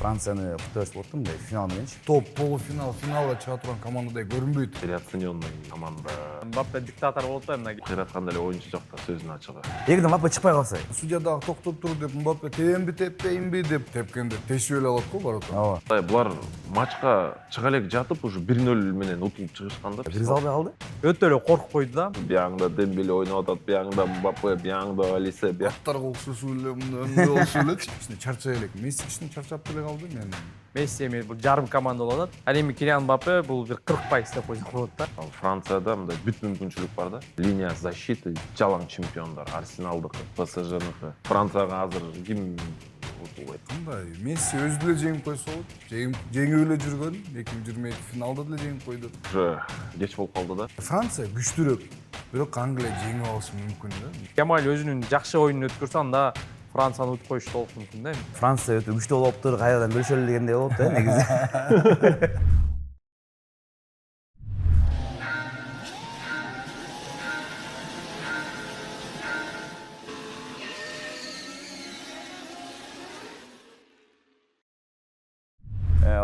Францияны куттабайсыз болуп аттым мындай финал мененчи. Топ, полуфинал, финалга чыга турган командадай көрүнбөйт. Переоцененный команда. Мбаппе диктатор болуп да мына Кыйратканда эле оюнчу жакта сөзүнүн ачыгы. Эгерде Мбаппе чыкпай калса. Судья дагы токтоп тур деп Мбаппе тепенби теппейинби деп тепкенде тешип эле алат го барат. Ооба. Булар матчка чыга элек жатып уже 1-0 менен утулуп чыгышканда. Киргизе албай калды. өтө эле коркуп койду да. Биягында Дембеле ойноп атат, биягында Мбаппе, биягында Алисе, Аттарга окшошуп эле мындай болушу эле. Кичине чарчай элек. Месси кичине чарчап деле калды мен. Месси эми бул жарым команда болуп атат. Ал эми Килиан Мбаппе бул бир 40% деп койсок болот да. Ал Францияда мындай бүт мүмкүнчүлүк бар да. Линия защиты жалаң чемпиондар, Арсеналдыкы, ПСЖныкы. Францияга азыр ким утулбайт? Кандай? Месси өзү деле жеңип койсо болот. Жеңип эле жүргөн 2022 финалда деле жеңип койду. Уже кеч болуп калды да. Франция күчтүүрөөк. Бирок Англия жеңип алышы мүмкүн да. Кемаль өзүнүн жакшы оюнун өткөрсө анда Францияны утуп коюшу толук мүмкүн да. Франция өтө күчтүү болуптур, кайрадан бөлүшөлү дегендей болуп да негизи.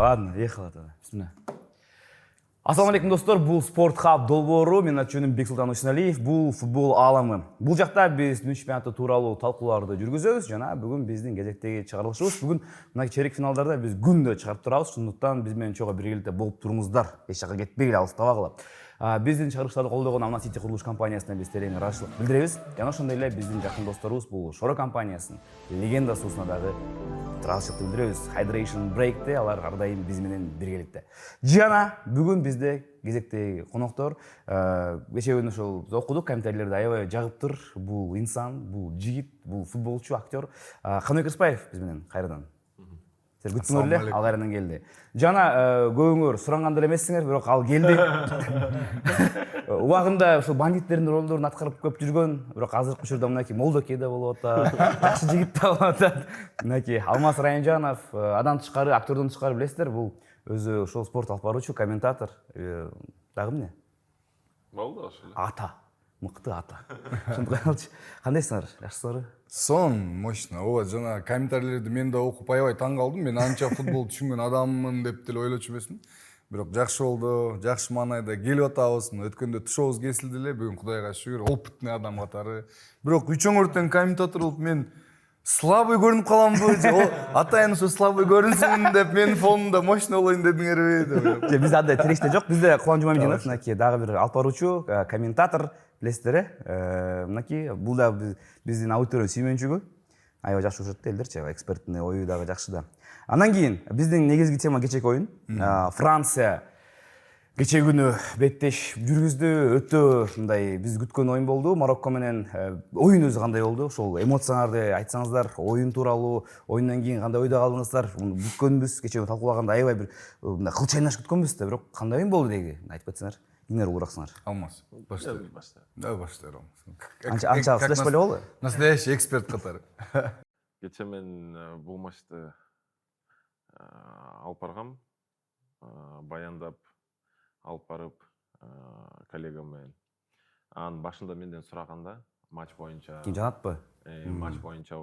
Ладно, ехала тогда. Бисмилlah. Ассаламу алейкум достор, бул Спорт Хаб долбоору. Менин аты-жөнүм Бексултан Усеналиев. Бул футбол аламы. Бул жакта биз түн чемпионаты тууралуу талкууларды жүргүзөбүз жана бүгүн биздин кезектеги чыгарылышыбыз. Бүгүн мына чейрек финалдарда биз күндө чыгарып турабыз. Ошондуктан биз менен чогуу биргеликте болуп туруңуздар. Эч жака кетпегиле, алыстабагыла. Биздин чыгарылыштарды колдогон Алма Сити курулуш компаниясына биз терең ыраазычылык билдиребиз. Жана ошондой эле биздин жакын досторубуз бул Шоро компаниясынын легендасына дагы ыраазычылыкты билдиребиз. Hydration Break'те алар ар дайым биз менен биргеликте. Жана бүгүн бизде кезектеги коноктор кечээ күнү ошол окудук, комментарийлерди аябай жагыптыр. Бул инсан, бул жигит, бул футболчу, актер Каныбек Рыспаев биз менен кайрадан. Сиз күттүңөр эле, ал кайрадан келди. Жана көбүңөр суранган деле эмессиңер, бирок ал келди. Убагында ошол бандиттердин ролдорун аткарып көп жүргөн, бирок азыркы учурда мынакей Молдоке да болуп атат, жакшы жигит да болуп атат. Мынакей Алмаз Райымжанов, адан тышкары, актердон тышкары билесиздер, бул өзү ошол спорт алып баруучу, комментатор. Дагы эмне? Болду ошо эле. Ата. Мыкты ата. Ошондой калчы. Кандайсыңар? Жакшысыңарбы? Сон, мощно. Ооба, жана комментарийлерди мен да окуп аябай таң калдым. Мен анча футбол түшүнгөн адаммын деп деле ойлочу эмесмин. Бирок жакшы болду, жакшы маанайда келип атабыз. Өткөндө тушообуз кесилди эле, бүгүн Кудайга шүгүр, опытный адам катары. Бирок үчөңөр тең комментатор болуп мен слабый көрүнүп каламбы же атайын ошо слабый көрүнсүн деп менин фонумда мощно болоюн дедиңерби деп. Же бизде андай тиреште жок. Бизде Кубан Жумамединов, мынакей дагы бир алып баруучу, комментатор, билесиздер мынакей бул да биздин аудиториянын сүймөнчүгү. Аябай жакшы көрүшөт да элдерчи, экспертный ою дагы жакшы да. Андан кийин биздин негизги тема кечээки оюн. Франция кечээ күнү беттеш жүргүздү. Өтө мындай биз күткөн оюн болду. Марокко менен оюн өзү кандай болду? Ошол эмоцияларды айтсаңыздар, оюн тууралуу, оюндан кийин кандай ойдо калдыңыздар? Муну күткөнбүз, кечээ күнү талкуулаганда аябай бир мындай кыл чайнаш күткөнбүз да, бирок кандай оюн болду деги? Айтып кетсеңер, кимдер улуураксыңар? Алмаз. Башта. Да, башта Алмаз. Анча флеш беле болду? Настоящий эксперт катары. Кечээ мен бул матчты алып баргам, баяндап алып барып коллегам менен. Анын башында менден сураганда матч боюнча. Ким жанатпы? Матч боюнча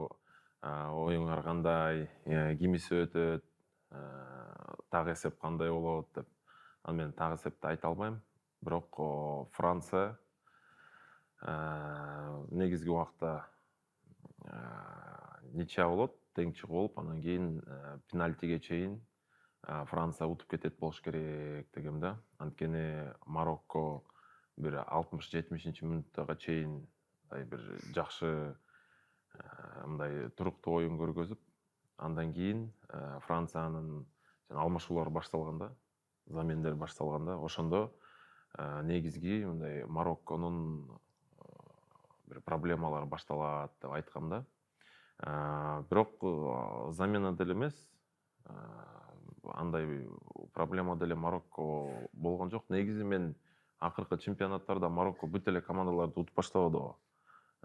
оюңар кандай, кимиси өтөт, так эсеп кандай болот деп. Ал мен так эсепти айта албайм. Бирок Франция негизги убакта ничья болот, тең чыгуу болуп, андан кийин пенальтиге чейин Франция утуп кетет болуш керек дегем да. Анткени Марокко бир 60-70 мүнөттөгө чейин бир жакшы мындай туруктуу оюн көргөзүп, андан кийин Франциянын алмашуулары башталганда, замендер башталганда, ошондо негизги мындай Марокконун бир проблемалары башталат деп айткам да. Бирок замена деле эмес, андай проблема деле Марокко болгон жок. Негизи мен акыркы чемпионаттарда Марокко бүт эле командаларды утуп баштабады.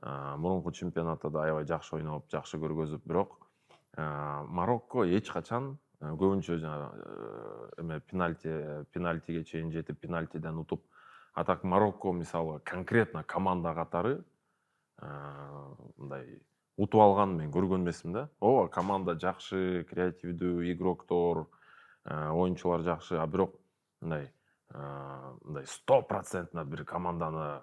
Мурунку чемпионатта да аябай жакшы ойноп, жакшы көргөзүп, бирок Марокко эч качан көбүнчө эме пенальтиге чейин жетип, пенальтиден утуп, а так Марокко мисалы конкретно команда катары мындай утуп алганын мен көргөн эмесмин да. Ооба, команда жакшы, креативдүү, игроктор, оюнчулар жакшы, а бирок мындай 100% бир команданы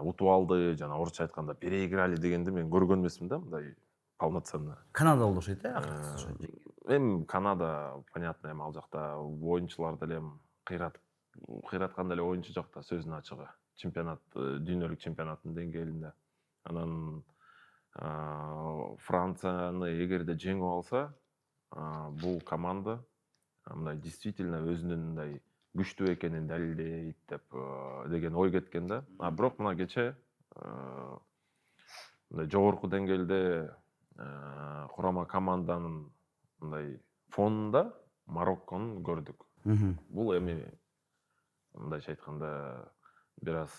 утуп алды, жана орусча айтканда переиграли дегенди мен көргөн эмесмин да, мындай полноценно. Канада болду окшойт акыркысы. Эми Канада, понятно, эми ал жакта оюнчулар деле кыйраткан деле оюнчу жакта сөзүнүн ачыгы. Чемпионат, дүйнөлүк чемпионаттын деңгээлинде. Анан Францияны эгерде жеңип алса, бул команда мындай действительно өзүнүн мындай күчтүү экенин далилдейт деген ой кеткен да. Бирок мына кече мындай жогорку деңгээлде курама команданын мындай фонунда Мароккону көрдүк. Бул эми мындайча айтканда бир аз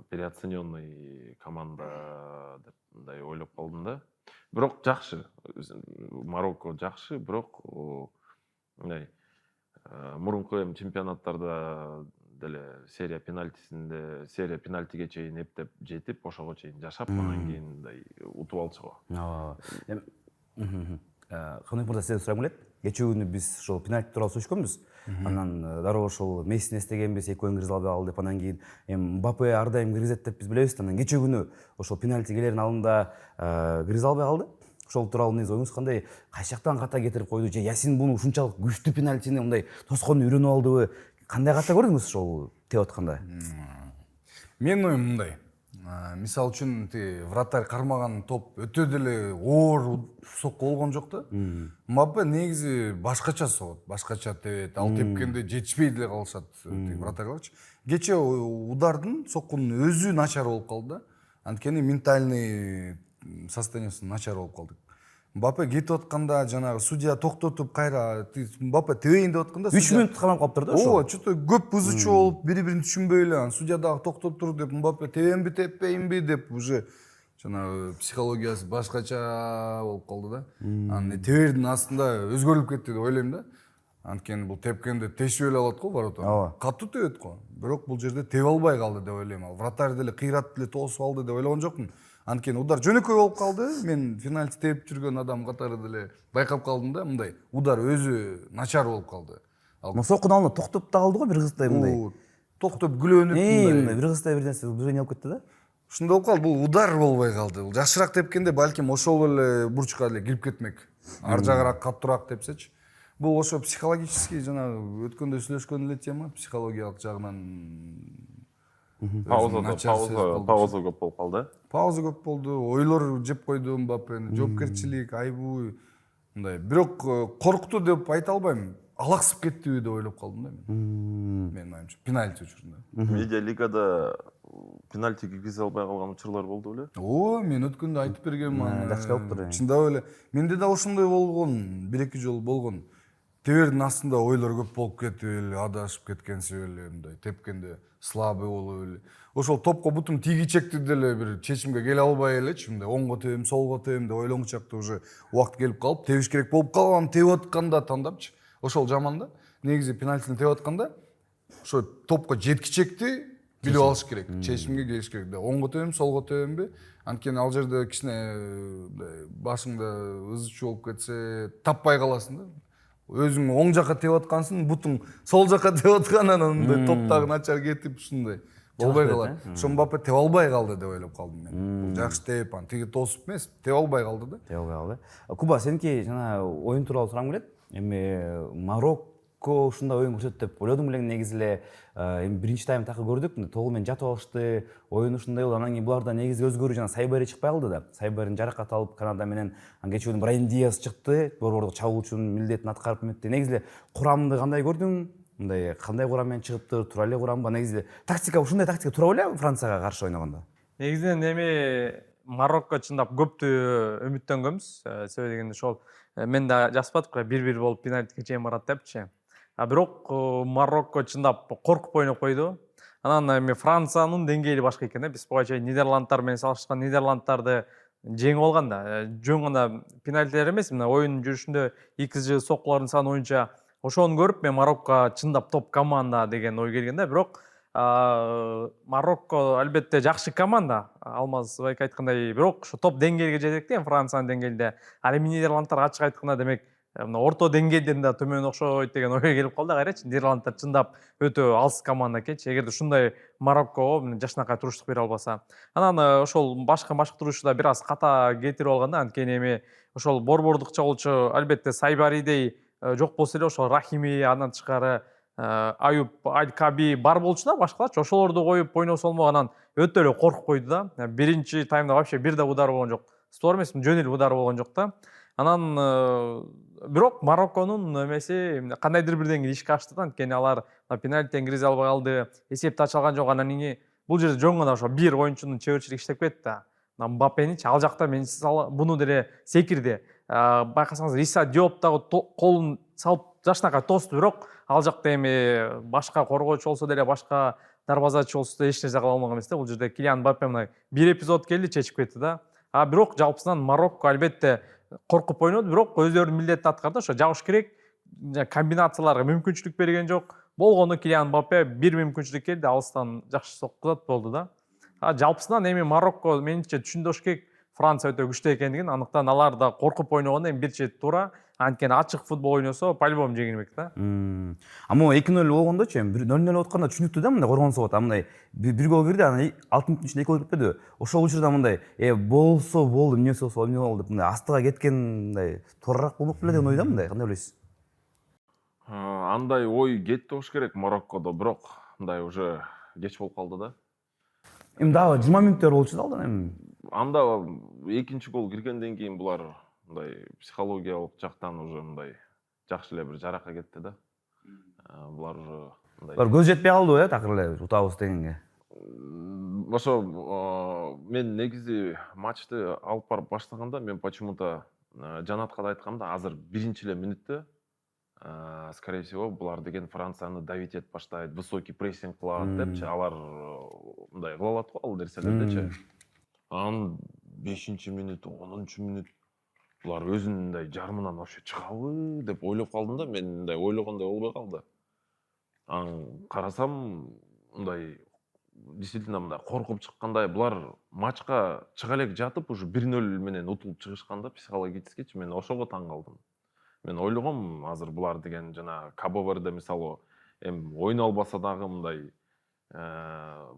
переоцененный команда деп мындай ойлоп калдым да. Бирок жакшы, Марокко жакшы, бирок мындай мурунку эми чемпионаттарда деле серия пенальтиге чейин эптеп жетип, ошого чейин жашап, анан кийин мындай утуп алчу го. Кандай мырза, сизден сурагым келет. Кечээ күнү биз ошол пенальти тууралуу сүйлөшкөнбүз. Анан дароо ошол Мессини эстегенбиз, экөөнүн киргизе албай калды деп, анан кийин эми Мбаппе ар дайым киргизет деп биз билебиз. Анан кечээ күнү ошол пенальти келерин алдында киргизе албай калды. Ошол тууралуу негизи оюңуз кандай? Кайсы жактан ката кетирип койду же Ясин буну ушунчалык күчтүү пенальтини мындай тоскоонду үйрөнүп алдыбы? Кандай ката көрдүңүз ошол теп атканда? Менин оюм мындай. Мисал үчүн вратарь кармаган топ өтө деле оор сокку болгон жок да. Мбаппе негизи башкача согот, башкача тебет. Ал тепкенде жетишпей деле калышат вратарларчы. Кече удардын, соккунун өзү начар болуп калды да. Анткени ментальный состояниясы начар болуп калды. Мбаппе кетип атканда жанагы судья токтотуп кайра Мбаппе тебейин деп атканда 3 мүнөт камап калыптыр да ошо. Ооба, что-то көп бузучу болуп, бири-бирин түшүнбөй эле, судья дагы токтоп тур деп, Мбаппе тебенби, теппейинби деп уже жанагы психологиясы башкача болуп калды да. Анан тебердин астында өзгөрүлүп кетти деп ойлойм да. Анткени бул тепкенде тешип эле алат го ворота. Катуу тебет го. Бирок бул жерде тебе албай калды деп ойлойм. Ал вратарь деле кыйратып эле тосуп алды деп ойлогон жокмун. Анткени удар жөнөкөй болуп калды. Мен финалти тебип жүргөн адам катары деле байкап калдым да, мындай удар өзү начар болуп калды. Соккун алдында токтоп да калды го бир кыздай мындай. Токтоп күлөнүп мындай бир кыздай бир нерсе движение алып кетти да. Ушундай болуп калды. Бул удар болбой калды. Бул жакшыраак тепкенде балким ошол эле бурчка эле кирип кетмек. Ар жагыраак каттуураак тепсечи. Бул ошо психологический жанагы өткөндө сүйлөшкөн эле тема, психологиялык жагынан Пауза көп болуп калды. Пауза көп болду, ойлор жеп койду Мбаппени, жоопкерчилик, айбуу мындай. Бирок коркту деп айта албайм. Алаксып кеттиби деп ойлоп калдым да мен. Менин оюмча, пенальти учурунда. Медиа лигада пенальти киргизе албай калган учурлар болду беле? Мен өткөндө айтып бергем. Жакшы болуптур. Чындап эле. Менде да ошондой болгон, 1-2 жолу болгон. Тебердин астында ойлор көп болуп кетип эле, адашып кеткенсип эле, мындай тепкенде слабый болуп эле. Ошол топко бутум тийгичекти деле бир чечимге келе албай элечи, мындай оңго тебем, солго тебем деп ойлоңчакта уже убакыт келип калып, тебиш керек болуп калган, тебип атканда тандапчы. Ошол жаман да. Негизи пенальтини тебип атканда ошо топко жеткичекти билип алыш керек, чечимге келиш керек да. Оңго тебем, солго тебемби? Анткени ал жерде кичине башыңда ызычуу болуп кетсе, таппай каласың да. Өзүң оң жакка тебип аткансың, бутуң сол жакка тебип аткандан андай топтагы начар кетип ушундай болбой калат. Ошо Мбаппе тебе албай калды деп ойлоп калдым мен. Жакшы тебип, тиги тосуп эмес, тебе албай калды да. Тебе албай калды. Куба, сеники жана оюн тууралуу сурагым келет. Эми Марокко ушундай оюн көрсөтөт деп ойлодум эле негизи эле. Эми биринчи тайм такы көрдүк, толугу менен жатып алышты. Оюн ушундай болду. Анан кийин буларда негизи өзгөрүү жана Сайбари чыкпай калды да. Сайбарин жаракат алып Канада менен кечээ күнү Брайан Диас чыкты. Борбордук чабуучунун милдетин аткарып эметти. Негизи эле курамды кандай көрдүң? Мындай кандай курам менен чыгыптыр? Туура эле курамбы? Негизи тактика ушундай тактика туура беле Францияга каршы ойногондо? Негизинен эми Марокко чындап көптү үмүттөнгөнбүз. Себеби дегенде ошол мен да жазбадык, 1-1 болуп пенальтиге чейин барат депчи. Бирок Марокко чындап коркуп ойноп койду. Анан эми Франциянын деңгээли башка экен да. Биз буга чейин Нидерландтар менен салыштырган Нидерландтарды жеңип алган да. Жөн гана пенальтилер эмес, мына оюн жүрүшүндө XG соккулардын саны боюнча ошону көрүп мен Марокко чындап топ команда деген ой келген да. Бирок Марокко албетте жакшы команда, Алмаз байке айткандай, бирок ушу топ деңгээлге жетет экен Франциянын деңгээлинде. Ал эми Нидерландтар ачык айтканда демек мына орто деңгээлден да төмөн окшойт деген ойго келип калды. Кайрачы Нидерландтар чындап өтө алыс команда экенчи. Эгерде ушундай Мароккого жашынакай туруштук бере албаса. Анан ошол башка машыктыруучу да бир аз ката кетирип алганда, анткени эми ошол борбордук чогулчу албетте Сайбаридей жок болсо эле ошол Рахими, андан тышкары Аюп Аль-Каби бар болчу да, башкаларчы ошолорду коюп ойносо болмок, анан өтө эле коркуп койду да. Биринчи таймда вообще бир да удар болгон жок. Стор эмес, жөн эле удар болгон жок да. Анан бирок Марокконун эмеси кандайдыр бирден ишке ашты да, анткени алар пенальтиден киргизе албай калды, эсепти ача алган жок. Анан кийин бул жерде жөн гана ошо бир оюнчунун чеберчилиги иштеп кетти да. Мбаппеничи ал жакта мен буну деле секирди. Байкасаңыз Риса Диоп дагы колун салып жашынакай тосту, бирок ал жакта эми башка коргоочу болсо деле, башка дарбазачы болсо да эч нерсе кыла алмаган эмес да. Бул жерде Килиан Мбаппе мына бир эпизод келди, чечип кетти да. Бирок жалпысынан Марокко албетте коркуп ойноду, бирок өздөрүнүн милдетин аткарды. Ошо жабыш керек, комбинацияларга мүмкүнчүлүк берген жок. Болгону Килиан Мбаппе бир мүмкүнчүлүк келди, алыстан жакшы соккузат болду да. Жалпысынан эми Марокко менимче түшүндүрүш керек, Франция өтө күчтүү экендигин, андыктан алар да коркуп ойногондо эми бир чети туура, анткени ачык футбол ойносо по-любому жеңилбек да. Могу 2-0 болгондочу эми 0-0 болуп атканда түшүнүктүү да, мындай коргон соот, мындай бир гол кирди, анан 6 мүнөттүн ичинде 2 гол кирпеди. Ошол учурда мындай болсо болду, эмне болсо эмне болду деп мындай астыга кеткен, мындай туурараак болмок беле деген ойдомун да, кандай ойлойсуз? Андай ой кетти болуш керек Мароккодо, бирок мындай уже кеч болуп калды да. Эми дагы 20 мүнөттөр болчу да алдан эми. Анда экинчи гол киргенден кийин булар мындай психологиялык жактан уже мындай жакшы эле бир жаракка кетти да. Булар уже мындай. Булар көз жетпей калдыбы, такыр эле утабыз дегенге. Ошо мен негизи матчты алып барып баштаганда мен почему-то Жанатка да айткам да, азыр биринчи эле мүнөттө скорее всего булар деген Францияны давить этип баштайт, высокий прессинг кылат депчи, алар мындай кыла алат го ал нерселердичи. Анан 5-чи мүнөт, 10-чу мүнөт булар өзүнүн жарымынан вообще чыгабы деп ойлоп калдым да, мен мындай ойлогондой болбой калды. Анан карасам мындай действительно мындай коркуп чыккандай, булар матчка чыга элек жатып уже 1-0 менен утулуп чыгышканда психологическичи, мен ошого таң калдым. Мен ойлогом азыр булар деген жана Кабо-Верде мисалы эми ойной албаса дагы мындай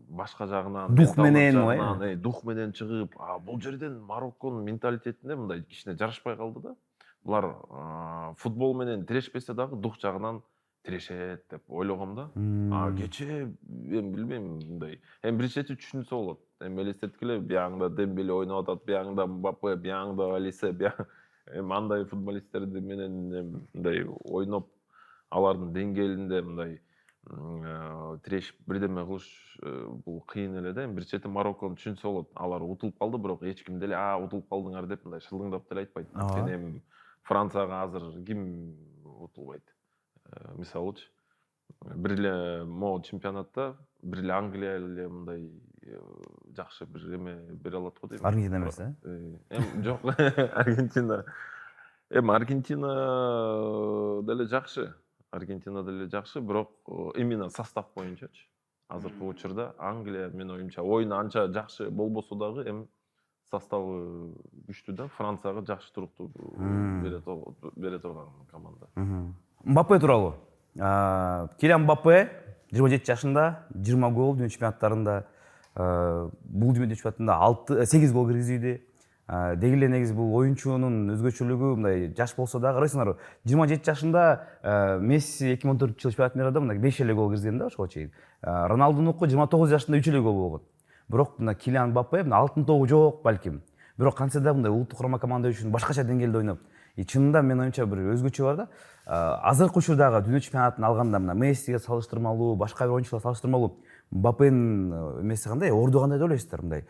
башка жагынан Дух менен, дух менен чыгып, бул жерден Марокконун менталитетине мындай кичине жарашпай калды да. Булар футбол менен тирешпесе дагы дух жагынан тирешет деп ойлогом да. Кече эми билбейм мындай. Эми бир чети түшүнсө болот. Эми элестеткиле, биягында Дембеле ойноп атат, биягында Мбаппе, биягында Алисе, эми андай футболисттерди менен мындай ойноп, алардын деңгээлинде мындай тирешип бирдеме кылыш бул кыйын эле да. Бир чети Мароккону түшүнсө болот. Алар утулуп калды, бирок эч ким деле утулуп калдыңар деп мындай шылыңдап деле айтпайт. Анткени эми Францияга азыр ким утулбайт? Мисалычы, бир эле могу чемпионатта бир эле Англия эле мындай жакшы бир эме бере алат го дейм. Аргентина эмес да? Эми жок, Аргентина. Аргентина деле жакшы. Аргентина деле жакшы, бирок именно состав боюнчачы. Азыркы учурда Англия менин оюмча оюну анча жакшы болбосо дагы эми составы күчтүү да. Францияга жакшы туруктуу бере турган команда. Мбаппе тууралуу. Килиан Мбаппе 27 жашында 20 гол дүйнө чемпионаттарында, бул дүйнө чемпионатында 8 гол киргизди. Деги эле негизи бул оюнчунун өзгөчөлүгү, мындай жаш болсо да, карайсыңарбы, 27 жашында Месси 2014 жыл чемпионат мирада мындай 5 эле гол киргизген да ошого чейин. Роналдунуку 29 жашында 3 эле гол болгон. Бирок мына Килиан Мбаппе алтын тобу жок балким. Бирок кантсе да мындай улуттук курама команда үчүн башкача деңгээлде ойноп. Чынында менин оюмча бир өзгөчө бар да. Азыркы учурдагы дүйнө чемпионатын алганда мына Мессиге салыштырмалуу, башка бир оюнчуларга салыштырмалуу Мбаппенин эмеси кандай, орду кандай деп ойлойсуздар? Мындай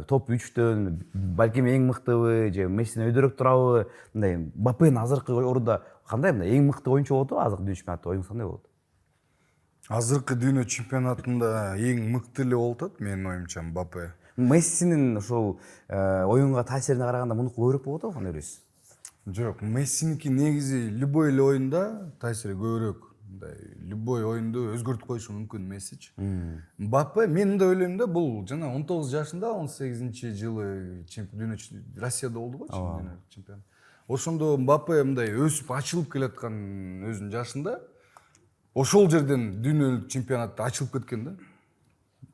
топ 3төн балким эң мыктыбы же Мессиден өйдөрөөк турабы? Мындай Мбаппенин азыркы ордуда кандай, мындай эң мыкты оюнчу болот го азыркы дүйнө чемпионатта оюңуз кандай болот? Азыркы дүйнө чемпионатында эң мыкты эле болуп атат менин оюмча Мбаппе. Мессинин ошол оюнга таасирине караганда мунуку көбүрөөк болот го, кандай ойлойсуз? Жок, Мессиники негизи любой эле оюнда таасири көбүрөөк. мындай любой оюнду өзгөртүп коюшу мүмкүн Мессичи. Мбаппе мен да ойлойм да, бул жана 19 жашында 18-жылы дүйнө Россияда болду го дүйнөлүк чемпион. Ошондо Мбаппе мындай өсүп ачылып келаткан өзүнүн жашында ошол жерден дүйнөлүк чемпионатта ачылып кеткен да.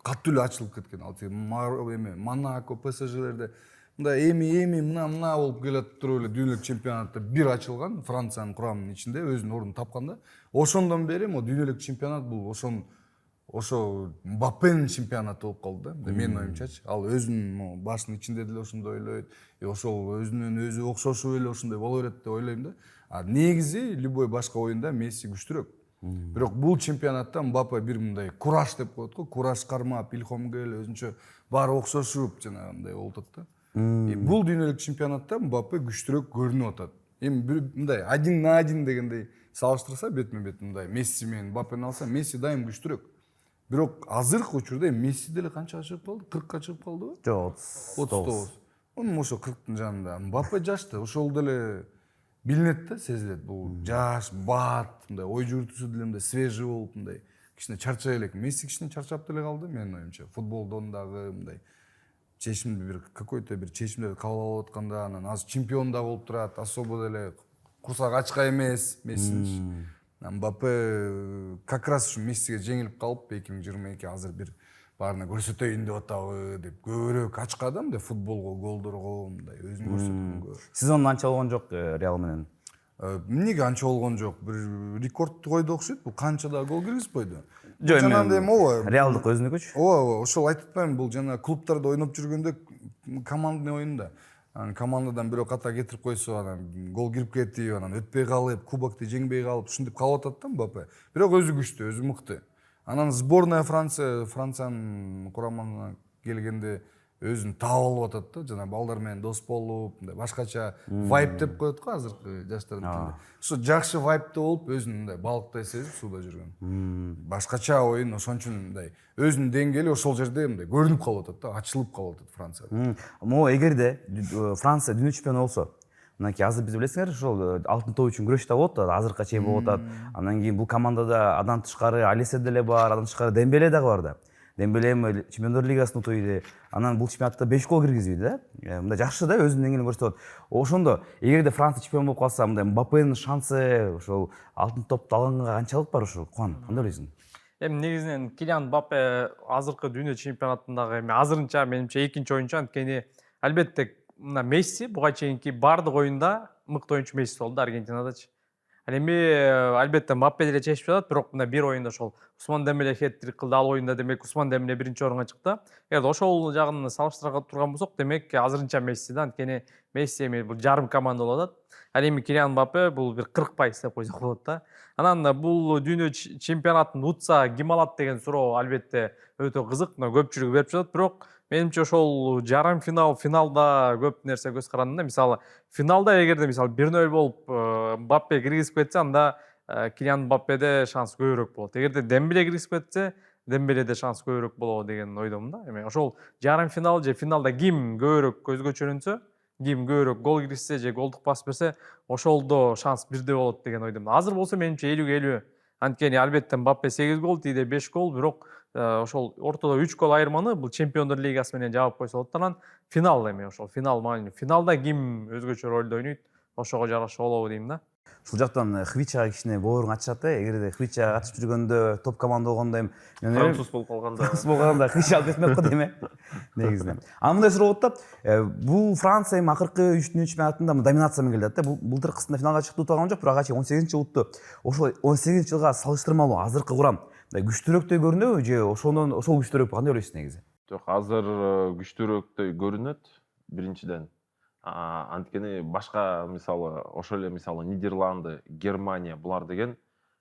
Катуу эле ачылып кеткен. Ал Монако, ПСЖлерде мындай эми мына болуп келатып туруп эле дүйнөлүк чемпионатта бир ачылган, Франциянын курамынын ичинде өзүнүн ордун тапкан да. Ошондон бери могу дүйнөлүк чемпионат бул ошо Мбаппенин чемпионаты болуп калды да. Менин оюмчачы. Ал өзүнүн башынын ичинде деле ошондой ойлойт. Ошол өзүнүн окшошуп эле ошондой боло берет деп ойлойм да. А негизи любой башка оюнда Месси күчтүрөөк. Бирок бул чемпионатта Мбаппе бир мындай кураж деп коет го, кураж кармап, илхом келип, өзүнчө баары окшошуп жанагындай болуп атат да. Бул дүйнөлүк чемпионатта Мбаппе күчтүрөөк көрүнүп атат. Эми бир мындай 1-1 дегендей салыштырса бетме бет мындай Месси менен Мбаппени алса, Месси дайым күчтүрөөк. Бирок азыркы учурда Месси деле канчага чыгып калды? 40ка чыгып калдыбы? Жок, 39. Ошо 40тын жанында. Мбаппе жашты, ошол деле билинет да, сезилет. Бул жаш, баат, мындай ой жүрүтүүсү деле мындай свежий болуп, мындай кичине чарчай элек. Месси кичине чарчап деле калды, менин оюмча. Футболдон дагы мындай чечимди бир какой-то бир чечимдерди кабыл алып атканда, анан азыр чемпион да болуп турат, особо деле курсак ачка эмес Мессинин. Мбаппе как раз ушу Мессиге жеңилип калып 2022 азыр бир баарына көрсөтөйүн деп атабы деп көбүрөөк ачка да, мындай футболго, голдорго мындай өзүн көрсөткөнгө. Сезон анча болгон жок Реал менен. Эмнеге анча болгон жок? Бир рекорд койду окшойт. Бул канча да гол киргизип койду. Жок, жанагындай ооба. Реалдык өзүнүкүчү. Ооба, ошол айтып атпаймынбы, бул жана клубтарда ойноп жүргөндө командный оюнда. Анан командадан бирөө ката кетирип койсо, анан гол кирип кетип, анан өтпөй калып, кубокты жеңбей калып, ушинтип калып атат да Мбаппе. Бирок өзү күчтүү, өзү мыкты. Анан сборная Франциянын курамына келгенде өзүн таап алып атат да, жана балдар менен дос болуп, мындай башкача вайб деп коет го азыркы жаштардын тилинде. Ошо жакшы вайбте болуп, өзүн мындай балыктай сезип сууда жүргөн. Башкача оюн, ошон үчүн мындай өзүнүн деңгээли ошол жерде мындай көрүнүп калып атат да, ачылып калып атат Францияда. Могу эгерде Франция дүйнө чемпиону болсо, мынакей азыр биз билесиңер, ошол алтын топ үчүн күрөш да болуп атат, азыркыга чейин болуп атат. Анан кийин бул командада андан тышкары Алисе деле бар, андан тышкары Дембеле дагы бар да. Дембеле эми Чемпиондор лигасына утуйду. Анан бул чемпионатта 5 гол киргизбейди да. Мындай жакшы да, өзүнүн деңгээлин көрсөтөт. Ошондо эгерде Франция чемпион болуп калса, мындай Мбаппенин шансы ошол алтын топту алганга канчалык бар ошол? Кандай ойлойсуң? Эми негизинен Килиан Мбаппе азыркы дүйнө чемпионатындагы эми азырынча менимче экинчи оюнчу, анткени албетте мына Месси буга чейинки баардык оюнда мыкты оюнчу Месси болду Аргентинадачы. Ал эми албетте Мбаппе деле чечип жатат, бирок мына бир оюнда ошол Усман Дембеле хет-трик кылды, ал оюнда демек Усман Дембеле биринчи орунга чыкты. Эгерде ошол жагын салыштыра турган болсок, демек азырынча Месси да, анткени Месси эми бул жарым команда болуп атат. Ал эми Килиан Мбаппе бул бир 40% деп койсок болот да. Анан бул дүйнө чемпионатын утса ким алат деген суроо албетте өтө кызык, мына көпчүлүк берип жатат, бирок менимче ошол жарым финал, финалда көп нерсе көз карандым. Мисалы, финалда эгерде мисалы 1-0 болуп Мбаппе киргизип кетсе, анда Килиан Мбаппеде шанс көбүрөөк болот. Эгерде Дембеле киргизип кетсе, Дембеледе шанс көбүрөөк болобу деген ойдомун да. Эми ошол жарым финал же финалда ким көбүрөөк көзгө чөрүнсө, ким көбүрөөк гол киргизсе же голдук пас берсе, ошолдо шанс бирдей болот деген ойдомун. Азыр болсо менимче 50-50. Анткени албетте Мбаппе 8 гол, тиде 5 гол, бирок ошол ортодо 3 гол айырманы бул Чемпиондор лигасы менен жаап койсо болот. Анан финал эми ошол финал маанилүү. Финалда ким өзгөчө ролду ойнойт, ошого жараша болобу дейм да. Ушул жактан Хвичага кичине бооруң ачышат да. Эгерде Хвича катышып жүргөндө топ команда болгондо эми Француз болуп калганда. Француз болгондо Хвича алып кетмек го дейм негизинен. Анан мындай суроо болот да. Бул Франция эми акыркы 3 дүйнө чемпионатында доминация менен келет да. Бул былтыркысында финалга чыкты, ута алган жок, бирок ага чейин 18-жылы утту. Ошол 18-жылга салыштырмалуу азыркы курам күчтүүрөөктөй көрүнөбү же ошондон ошол күчтүүрөөкпү? Кандай ойлойсуз негизи? Жок, азыр күчтүүрөөктөй көрүнөт биринчиден. Анткени башка мисалы ошол эле мисалы Нидерланды, Германия булар деген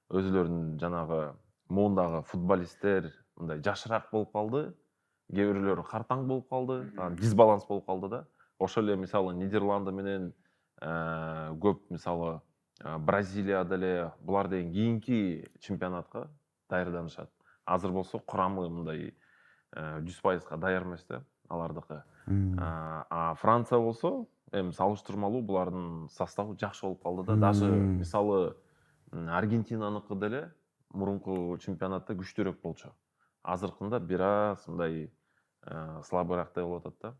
өзүлөрүнүн жанагы моундагы футболисттер мындай жашыраак болуп калды. Кээ бирлөрү картаң болуп калды, дисбаланс болуп калды да. Ошол эле мисалы Нидерланды менен көп мисалы Бразилия деле булар деген кийинки чемпионатка даярданышат. Азыр болсо курамы мындай 100%га даяр эмес да алардыкы. Франция болсо эми салыштырмалуу булардын составы жакшы болуп калды да. Даже мисалы Аргентинаныкы деле мурунку чемпионатта күчтүүрөөк болчу. Азыркында бир аз мындай слабырактай болуп атат да.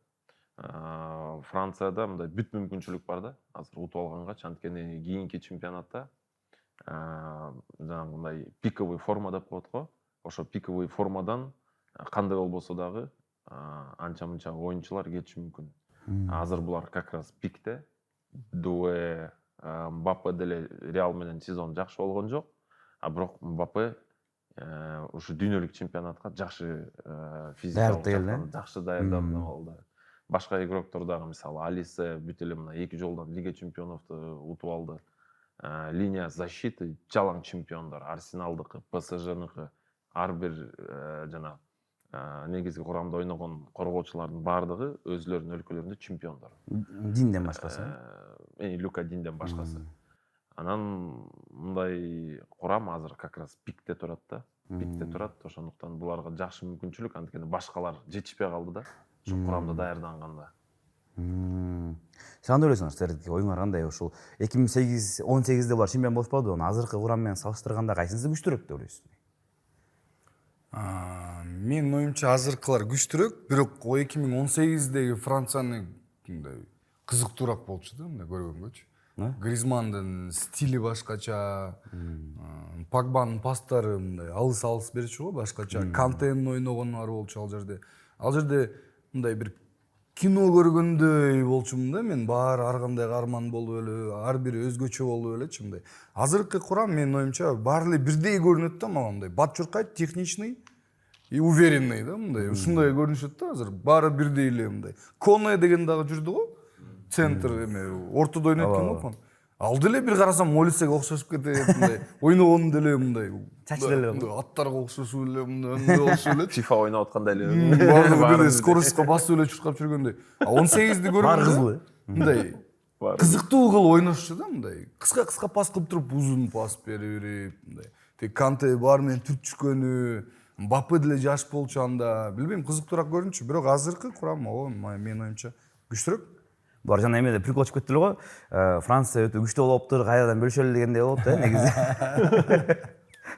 Францияда мындай бүт мүмкүнчүлүк бар да. Азыр утуп алгангачы, анткени кийинки чемпионатта жанагы мындай пиковый форма деп коет го. Ошо пиковый формадан кандай болбосо дагы анча мынча оюнчулар кетиши мүмкүн. Азыр булар как раз пикте. Дуэ, Мбаппе деле Реал менен сезон жакшы болгон жок. Бирок Мбаппе ушу дүйнөлүк чемпионатка жакшы физикалык жактан жакшы даярданып алды. Башка игроктор дагы мисалы Алисе бүт эле мына 2 жолдон Лига чемпионовду утуп алды. Линия защиты жалаң чемпиондор, Арсеналдыкы, ПСЖныкы, ар бир жана негизги курамда ойногон коргоочулардын баардыгы өзүлөрүнүн өлкөлөрүндө чемпиондор. Динден башкасы. Люка Динден башкасы. Анан мындай курам азыр как раз пикте турат да. Пикте турат, ошондуктан буларга жакшы мүмкүнчүлүк, анткени башкалар жетишпей калды да. Ошо курамда даярданганда. Сен кандай ойлойсуң, силердики оюңар кандай? Ушул 2018-де булар чемпион болушпады, аны азыркы курам менен салыштырганда кайсысы күчтүүрөөк деп ойлойсуң? Менин оюмча азыркылар күчтүүрөөк, бирок 2018-деги Францияны кызыктуураак болчу да, мындай көргөнгөчү. Гризмандын стили башкача, Погбанын пастары мындай алыс берчү го, башкача. Кантенин ойногону болчу ал жерде. Ал жерде мындай бир кино көргөндөй болчумун да, мен баары ар кандай арман болуп эле, ар бири өзгөчө болуп элечи мындай. Азыркы курам менин оюмча баары эле бирдей көрүнөт да мага, мындай бат журкайт, техничный и уверенный да, мындай. Ушундай көрүнүшөт да азыр, баары бирдей эле мындай. Коне деген дагы жүрдү го. Центр эме ортодо ойнойт экен го. Ал деле бир карасам Молисеге окшошуп кетет мындай. Ойногону деле мындай. Чачы деле аттарга окшошуп эле мындай болушу эле. FIFA ойноп аткандай эле. Баары скоростько басып эле чуркап жүргөндөй. 18-ди көргөндө Бар кызыл. мындай кызыктуу кылып ойношчу да мындай. Кыска пас кылып туруп узун пас берип, мындай. Тек Канте баары менен түртүшкөнү, Мбаппе деле жаш болчу анда. Билбейм, кызыктуураак көрүнчү, бирок азыркы курам менин оюмча күчтүүрөөк. Булар жана эмеде прикол чыгып кетти эле го. Франция өтө күчтүү болуптур, кайрадан бөлүшөлү дегендей болуп да, негизи.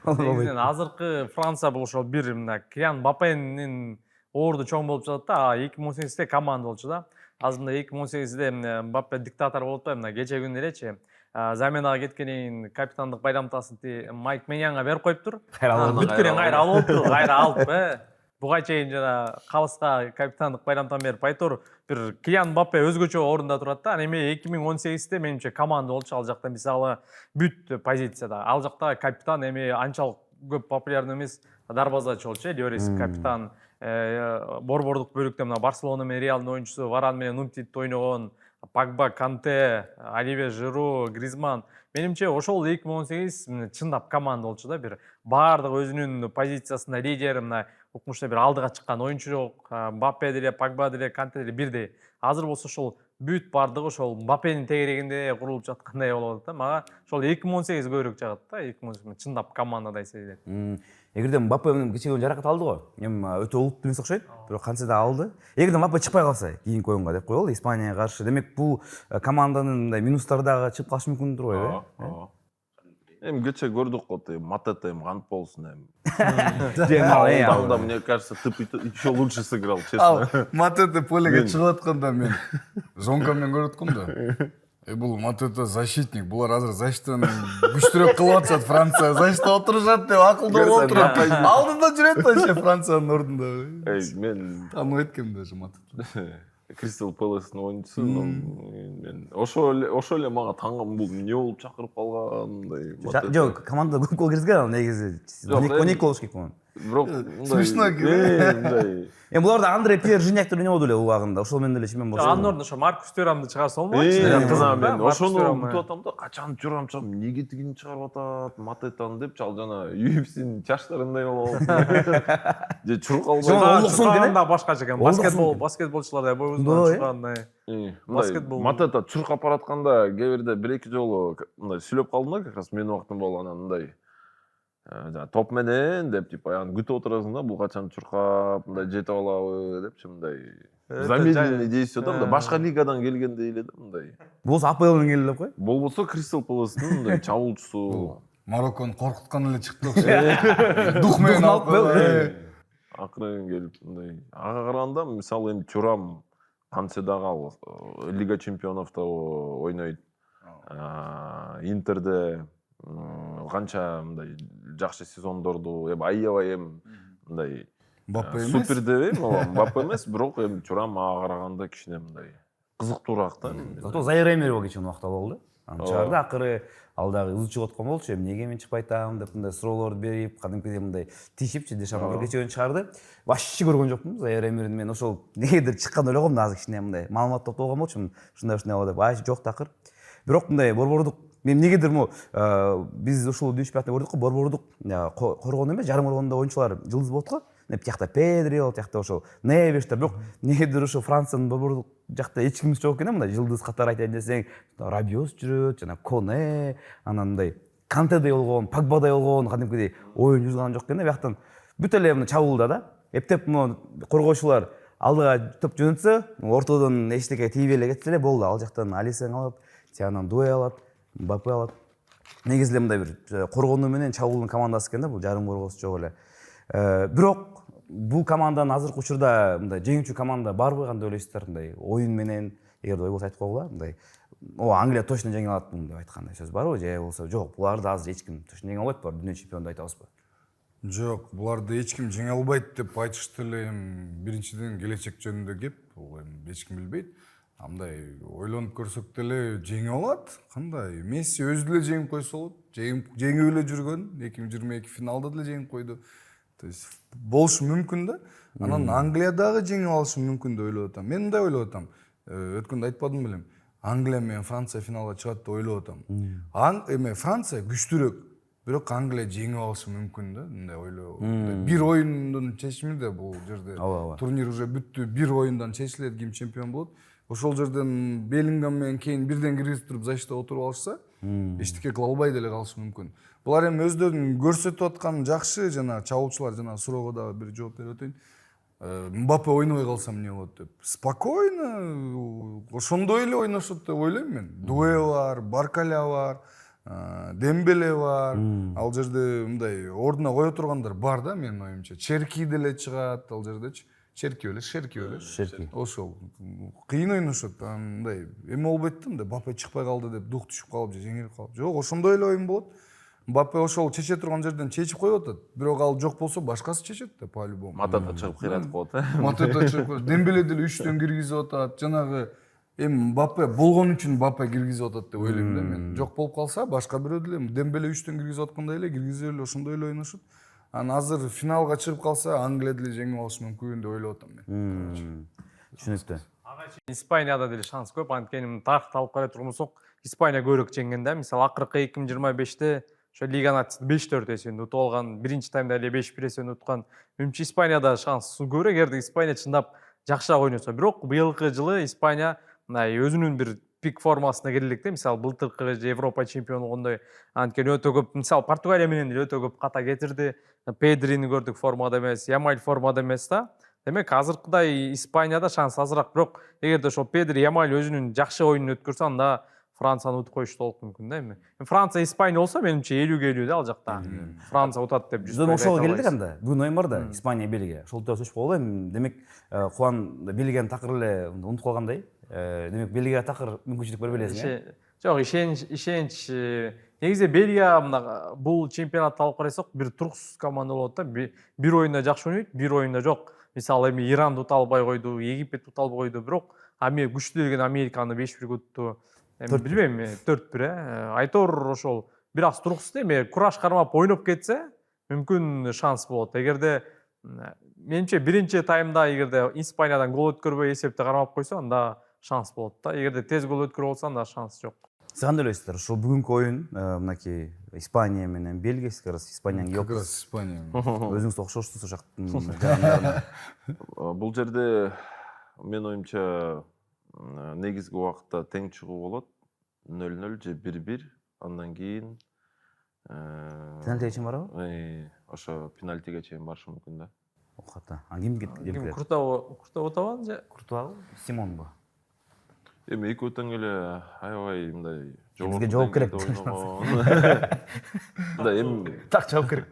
Негизинен азыркы Франция бул ошол бир мына Килиан Мбаппенин орду чоң болуп жатат да. 2018-де команда болчу да. Азыр мына 2018-де Мбаппе диктатор болуп да, мына кече күнү элечи заменага кеткенин капитандык байрамтасын Майк Менянга берип коюптур. Бүткөнөн кайра алып болуптур, кайра алып, буга чейин жана калыска капитандык байрамтан берип айтор бир Килиан Мбаппе өзгөчө орунда турат да. Эми 2018-де менимче команда болчу, ал жакта мисалы бүт позицияда. Ал жакта капитан эми анчалык көп популярный эмес дарбазачы болчу, Льорис капитан. Борбордук бөлүктө мына Барселона менен Реалдын оюнчусу Варан менен Умтит ойногон, Погба, Канте, Оливье Жиру, Гризман. Менимче ошол 2018 чындап команда болчу да, бир баардык өзүнүн позициясында лидер, мына укмушта бир алдыга чыккан оюнчу жок. Мбаппе деле, Погба деле, Канте деле бирдей. Азыр болсо ошол бүт баардыгы ошол Мбаппенин тегерегинде курулуп жаткандай болуп атат да. Мага ошол 2018 көбүрөөк жагат да. 2018 чындап командада эсептелет. Эгерде Мбаппе кече күнү жаракат алды го. Эми өтө улуттуу эмес окшойт, бирок кантсе да алды. Эгерде Мбаппе чыкпай калса, кийинки оюнга деп коелу, Испанияга каршы. Демек бул команданын мындай минустары дагы чыгып калышы мүмкүндүр го, э? Эми кече көрдүк го, Матета эми кантип болсун эми. Жеңал, Мне кажется, ты еще лучше сыграл, честно. Матета полеге чыгып атканда мен жоңкаммен көрүп аткам да. Бул Матета защитник, булар азыр защитаны күчтүүрөөк кылып атышат, Франция защита отурушат деп акылдуу болуп турат. Алдында жүрөт вообще Франциянын ордунда. Мен таанып эткем даже Матета. Кристал Пэластын оюнчусу, мен ошо эле мага таңгам, бул эмне болуп чакырып калгандай. Жок, командада көп гол киргизген ал негизи. 12 болуш керек болот. Бирок смешно мындай. Эми буларда Андре Пьер Жиньяктыр эмне болду эле убагында, ошол менен эле чемпион болчу. Анын ордуна ошо Маркус Тюрамды чыгарса болмокчу. Мен ошону күтүп атам да, качан Тюрам чыгып, эмнеге тигини чыгарып атат, Матетаны депчи, ал жана UFC'нин чаштарындай болуп. Же чуркалбай. Чуркаганда башкача экен. Баскетболчулардай боюбуздан чуркагандай. Баскетбол. Матета чуркап баратканда кээ бирде 1-2 жолу мындай сүйлөп калдым да, как раз менин убактым болуп, анан мындай топ менен деп типа аны күтүп отурасың да, бул качан чуркап мындай жетип алабы депчи, мындай замедленный действие да, мындай башка лигадан келгендей эле да, мындай. Болсо АПЛдан келди деп кой. Болбосо Кристал Пэластын мындай чабуулчусу. Мароккону коркуткан эле чыкты окшойт. Дух менен алып келди. Акырын келип мындай. Ага караганда мисалы эми Тюрам кантсе дагы ал Лига чемпионовдо ойнойт. Интерде канча мындай жакшы сезондорду аябай эми мындай Мбаппе эмес. супер деп эми Мбаппе эмес, бирок эми Тюрам ага караганда кичине мындай кызыктуураак да. Зато Заир Эмери кечен убакта болду. Аны чыгарды, акыры ал дагы ызы чыгып аткан болчу, эми неге мен чыкпай атам деп мындай суроолорду берип, кадимкидей мындай тишипчи Дешамбр кечен чыгарды. Вообще көргөн жокмун Заир Эмерини. Мен ошол негедир чыккан ойлогом азыр кичине мындай маалымат топтоп алган болчумун. Ушундай ушундай деп, жок такыр. Бирок мындай борбордук мен негедир биз ушул дүйнө чемпионатына көрдүк го, борбордук коргоон эмес, жарым коргондо оюнчулар жылдыз болот го. Тиякта Педри, тиякта ошол Невештер, бирок негедир ошо Франциянын борбордук жакта эч кимибиз жок экен, мындай жылдыз катары айтайын десең, Рабиос жүрөт, жана Коне, анан мындай Кантедай болгон, Погбадай болгон, кадимкидей оюн жүзган жок экен да. Бияктан бүт эле мына чабуулда да. Эптеп коргоочулар алдыга топ жөнөтсө, ортодон эчтеке тийбей эле кетсе эле болду. Ал жактан Алисен алат, тиянан Дуэ алат, Мбаппе алат. Негизи эле мындай бир коргонуу менен чабуулдун командасы экен да, бул жарым коргоосу жок эле. Бирок бул команданын азыркы учурда мындай жеңүүчү команда барбы, кандай ойлойсуздар? Мындай оюн менен, эгер ой болсо айтып койгула, мындай Англия точно жеңе алат деп айткандай сөз барбы, же болсо жок, буларды азыр эч ким точно жеңе албайт бар, дүйнө чемпионду айтабызбы? Жок, буларды эч ким жеңе албайт деп айтышты эле. Эми биринчиден келечек жөнүндө кеп, бул эми эч ким билбейт. Мындай ойлонуп көрсөк деле жеңе алат. Кандай? Месси өзү деле жеңип койсо болот. Жеңип эле жүргөн 2022 финалда деле жеңип койду. То есть болушу мүмкүн да. Анан Англия дагы жеңип алышы мүмкүн деп ойлоп атам. Мен мындай ойлоп атам. Өткөндө айтпадым белем. Англия менен Франция финалга чыгат деп ойлоп атам. Франция күчтүүрөөк, бирок Англия жеңип алышы мүмкүн да. Мындай ойлоп. Бир оюндун чечими да бул жерде. Турнир уже бүттү. Бир оюндан чечилет ким чемпион болот. Ошол жерден Беллингам менен Кейн бирден киргизип туруп защитада отуруп алышса, эчтеке кыла албай деле калышы мүмкүн. Булар эми өздөрүнүн көрсөтүп аткан жакшы, жана чабуучулар, жана суроого дагы бир жооп берип өтөйүн. Мбаппе ойнобой калса эмне болот деп. Спокойно, ошондой эле ойношот деп ойлойм мен. Дуэ бар, Баркаля бар, Дембеле бар. Ал жерде мындай ордуна кое тургандар бар да, менин оюмча. Черки деле чыгат ал жердечи. Шерки. Ошол кыйын ойношот. Мындай эме болбойт да, мындай Мбаппе чыкпай калды деп дух түшүп калып же жеңилип калып. Жок, ошондой эле оюн болот. Мбаппе ошол чече турган жерден чечип коюп атат. Бирок ал жок болсо башкасы чечет да, по-любому. Матата чыгып кыйратып коет. Матата чыгып, Дембеле деле 3төн киргизип атат. Жанагы эми Мбаппе болгон үчүн Мбаппе киргизип атат деп ойлойм да мен. Жок болуп калса, башка бирөө деле Дембеле 3төн киргизип аткандай эле киргизип эле ошондой эле ойношот. Анан азыр финалга чыгып калса, Англия деле жеңип алышы мүмкүн деп ойлоп атам мен. Түшүнүктүү. Испанияда деле шанс көп, анткени тарыхты алып карай турмусок, Испания көбүрөөк жеңген да. Мисалы акыркы 2025-те ошо Лиганы 5-4 эсебинде утуп алган, биринчи таймда эле 5-1 эсебинде уткан. Менимче Испанияда шанс көбүрөөк, эгерде Испания чындап жакшыраак ойносо. Бирок быйылкы жылы Испания өзүнүн бир пик формасына келе электе. Мисалы былтыркы Европа чемпиону болгондой, анткени өтө көп, мисалы Португалия менен деле өтө көп ката кетирди. Педрини көрдүк, формада эмес, Ямаль формада эмес да. Демек азыркыдай Испанияда шанс азыраак, бирок эгерде ошо Педри, Ямаль өзүнүн жакшы оюнун өткөрсө, анда Францияны утуп коюшу болуп мүмкүн да эми. Франция Испания болсо менимче 50-50 да ал жакта. Франция утат деп жүз. Ошого келдик анда. Бүгүн оюн бар да, Испания Бельгия. Ошол туралы сөз болду эми. Демек Кубан Бельгияны такыр эле унутуп калгандай. Демек Бельгия такыр мүмкүнчүлүк бере белесиң. Жок, ишенич. Негизи Бельгия бул чемпионатты алып карасак, бир туруксуз команда болот да. Бир оюнда жакшы ойнойт, бир оюнда жок. Мисалы эми Иранды ута албай койду, Египет ута албай койду, бирок күчтүү деген Американы 5-1 утту. Эми билбейм, 4-1. Айтор ошол бир аз туруксуз эми кураж кармап ойноп кетсе, мүмкүн шанс болот. Эгерде менимче биринчи таймда эгерде Испаниядан гол өткөрбөй эсепти кармап койсо, анда шанс болот да. Эгерде тез гол өткөрүп алса, анда шанс жок. Сиз кандай ойлойсуздар? Ушул бүгүнкү оюн, мынакей Испания менен Бельгия, Испанияны Как раз Испания. өзүңүз окшоштуз ошол жактын жарандарына. Бул жерде мен оюмча негизги убакытта тең чыгуу болот. 0-0 же 1-1. Андан кийин пенальтиге чейин барабы? Ошо пенальтиге чейин барышы мүмкүн да. Оката. Ким кетет? Куртова утабы же Куртуа, Симонбу? Эми экөө тең эле аябай мындай Бизге жооп керек. Мындай эми Так жооп керек.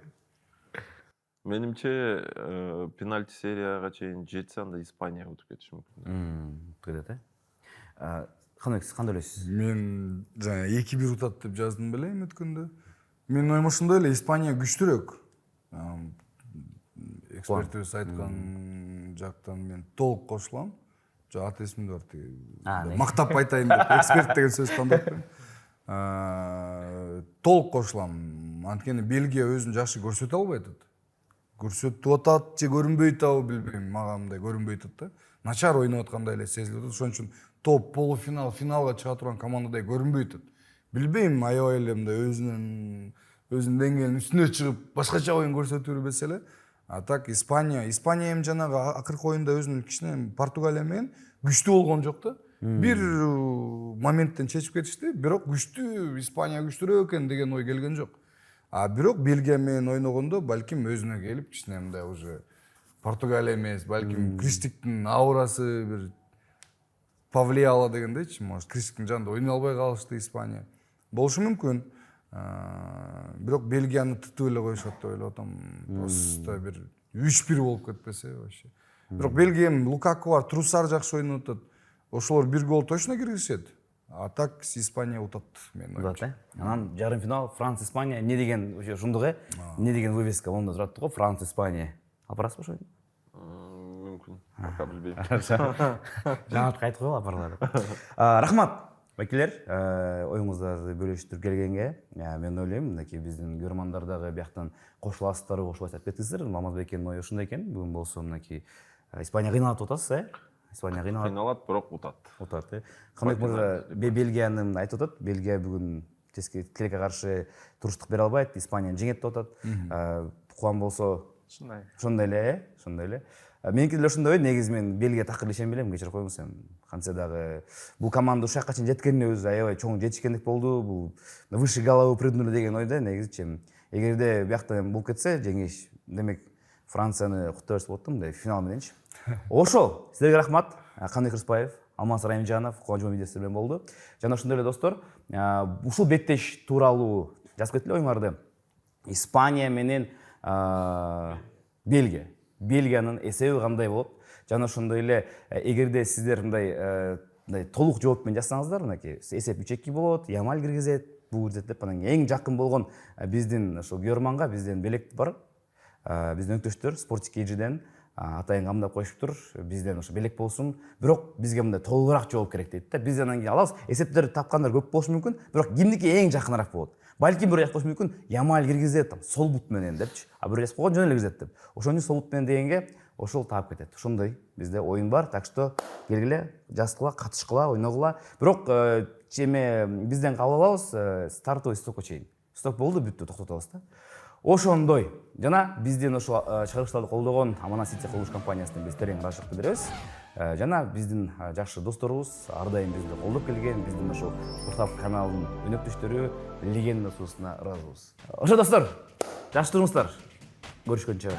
менимче пенальти серияга чейин жетсе анда Испания утуп кетиши мүмкүн. Кетет, кандай ойлойсуз? Мен жана 2-1 утат деп жаздым беле эми өткөндө. Менин оюм ошондой эле, Испания күчтүүрөөк. Экспертибиз айткан жактан мен толук кошулам. Ат эсимде бар тиги. Мактап айтайын деп эксперт деген сөз тандаппын. Толук кошулам. Анткени Бельгия өзүн жакшы көрсөтө албайт. Көрсөтүп атат же көрүнбөй атабы билбейм, мага мындай көрүнбөй атат да. Начар ойноп аткандай эле сезилип атат. Ошон үчүн топ, полуфинал, финалга чыга турган командадай көрүнбөй атат. Билбейм, аябай эле мындай өзүнүн деңгээлинин үстүнө чыгып башкача оюн көрсөтүрү берсе эле. А так Испания эми жанагы акыркы оюнда өзүнүн кичине Португалия менен күчтүү болгон жок да. Бир моменттен чечип кетишти, бирок күчтүү, Испания күчтүүрөөк экен деген ой келген жок. А бирок Бельгия менен ойногондо балким өзүнө келип кичине мындай уже Португалия эмес, балким Криштиктин аурасы бир повлияло дегендейчи, может Криштиктин жанында ойной албай калышты Испания. Болушу мүмкүн. Бирок Бельгияны тытып эле коюшат деп ойлоп атам. Просто бир 3-1 болуп кетпесе вообще. Бирок Бельгия Лукаку бар, Трусар жакшы ойноп атат. Ошолор бир гол точно киргизет. А так Испания утат мен ойымча. Анан жарым финал Франция Испания эмне деген ушундук эмне деген вывеска монда турат го, Франция Испания. Апарасызбы ошо? Мүмкүн. Пока билбейм. Жаңыртып кайтып коелу апарлар. Рахмат. Бакелер, оюңуздарды бөлүштүрүп келгенге, мен ойлойм, мынакей биздин көрөрмандар дагы бияктан кошуласыздар, айтып кеттиңиздер. Алмазбекенин ою ошондой экен. Бүгүн болсо мынакей Испания кыйналат атасыз, Испания кыйналат, бирок утат. Утат, Кандай мырза Бельгияны айтып атат. Бельгия бүгүн тилекке каршы туруштук бере албайт, Испанияны жеңет деп атат. Кубан болсо ошондой эле. Меники деле ошондой, негизи мен Бельгия такыр ишенбей элем, кечирип коюңуз, кантсе дагы бул команда ушул жакка чейин жеткенине өзү аябай чоң жетишкендик болду. Бул выше головы прыгнули деген ойдо, негизичи. Эгерде биякта болуп кетсе, жеңиш, демек Францияны куттап берсе болот да, мындай финал мененчи. Ошол, силерге рахмат. Каныбек Рыспаев, Алмаз Райымжанов, Кубанжон видеосу менен болду. Жана ошондой эле достор, ушул беттеш тууралуу жазып кеткиле оюңарды. Испания менен Бельгия. Бельгиянын эсеби кандай болот? Жана ошондой эле эгерде сиздер мындай толук жооп менен жазсаңыздар, мынакей эсеп 3-2 болот, Ямаль киргизет, бул киргизет деп анан эң жакын болгон биздин ошо көрөрманга бизден белек бар. Биздин өктөштөр Спортик KG'ден атайын камдап коюшуптур. Бизден ошо белек болсун, бирок бизге мындай толугураак жооп керек дейт да. Биз анан кийин алабыз. Эсептерди тапкандар көп болушу мүмкүн, бирок кимдики эң жакыныраак болот. Балким бир жазып коюшу мүмкүн, Ямаль киргизет сол бут менен депчи. А бир жазып койгон жөн эле киргизет деп. Ошон үчүн сол бут менен дегенге ошол таап кетет. Ошондой бизде оюн бар, так что келгиле, жазгыла, катышкыла, ойногула. Бирок бизден кабыл алабыз стартовый стокко чейин. Сток болду, бүттү, токтотобуз да. Ошондой. Жана биздин ошо чыгарылыштарды колдогон Амана Сити курулуш компаниясынан биз терең каражатты беребиз. Жана биздин жакшы досторубуз ар дайым бизди колдоп келген, биздин ошо Спорт каналынын өнөктөштөрү Легенда суусуна ыраазыбыз. Ошо достор, жакшы туруңуздар. Көрүшкөнчө.